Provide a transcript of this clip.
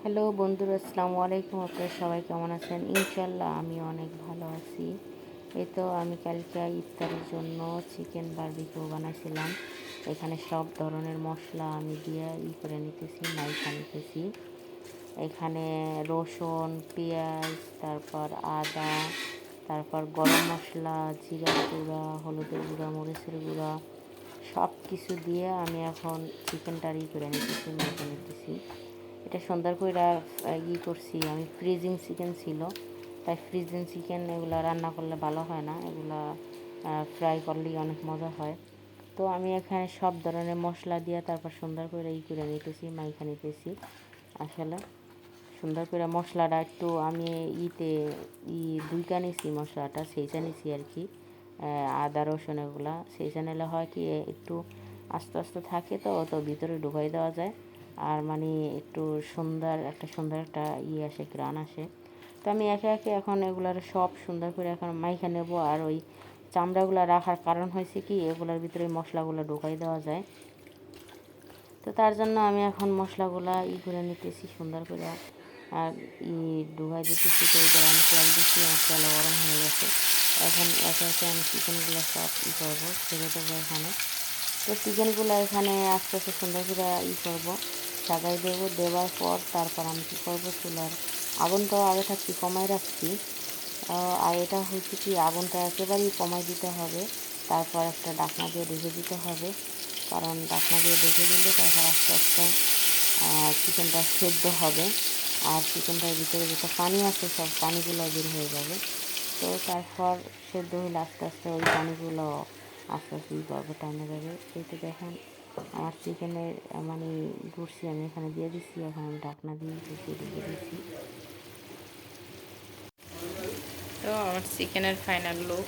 Hello বন্ধুরা, আসসালামু আলাইকুম। আপনারা সবাই কেমন আছেন? ইনশাল্লাহ আমি অনেক ভালো আছি। এই তো আমি কালকে ইফতারের জন্য চিকেন বারবিকিউ বানাইছিলাম। এখানে সব ধরনের মশলা আমি দিয়ে করে নিতেছি, মাইখা নিতেছি। এখানে রসুন, পেঁয়াজ, তারপর আদা, তারপর গরম মশলা, জিরার গুঁড়া, হলুদের গুঁড়া, মরিচের গুঁড়া সব কিছু দিয়ে আমি এখন চিকেনটা করে নিতেছি, মেখে নিতেছি। এটা সুন্দর করে করছি আমি। ফ্রিজিং চিকেন ছিল, তাই ফ্রিজিং চিকেন এগুলো রান্না করলে ভালো হয় না, এগুলা ফ্রাই করলেই অনেক মজা হয়। তো আমি এখানে সব ধরনের মশলা দিয়ে তারপর সুন্দর করে করে নিতেছি, মাইখা নিতেছি। আসলে সুন্দর করে মশলাটা একটু আমি দুইটা নিছি, মশলাটা সেইটা নিছি আর কি। আদা রসুন এগুলা সেইটা নিলে হয় কি একটু আস্তে আস্তে থাকে, তো ভিতরে ঢুকাই দেওয়া যায়। আর মানে একটু সুন্দর একটা আসে, গ্রান আসে। তো আমি একে একে এখন এগুলার সব সুন্দর করে এখন মাইখা নেব। আর ওই চামড়াগুলো রাখার কারণ হয়েছে কি, এগুলোর ভিতরে মশলাগুলো ঢুকাই দেওয়া যায়। তো তার জন্য আমি এখন মশলাগুলা করে নিতেছি সুন্দর করে। আর ঢুকাই দিতেছি। তো আমি তেল দিচ্ছি, আমার তেল গরম হয়ে গেছে। এখন একে একে আমি চিকেনগুলো সব করবো, ছেড়ে দেবো এখানে। তো চিকেনগুলো এখানে আস্তে আস্তে সুন্দর করে করবো, সাজাই দেবো। দেওয়ার পর তারপর আমি কী করবো, চুলার আগুনটাও আগে থাকছি কমাই রাখছি। আর এটা হচ্ছে কি, আগুনটা একেবারেই কমাই দিতে হবে। তারপর একটা ঢাকনা দিয়ে ঢেকে দিতে হবে, কারণ ঢাকনা দিয়ে ঢেকে দিলে তারপর আস্তে আস্তে চিকেনটা সেদ্ধ হবে। আর চিকেনটার ভিতরে যত পানি আছে সব পানিগুলো বের হয়ে যাবে। তো তারপর সেদ্ধ হলে আস্তে আস্তে ওই পানিগুলো আস্তে আস্তে করবো, টাইমে যাবে। এই তো দেখেন আমার চিকেনের মানে ঘুরছি আমি এখানে দিয়ে দিচ্ছি। এখন আমি ঢাকনা দিয়ে ঢেকে দিচ্ছি। তো আমার চিকেনের ফাইনাল লুক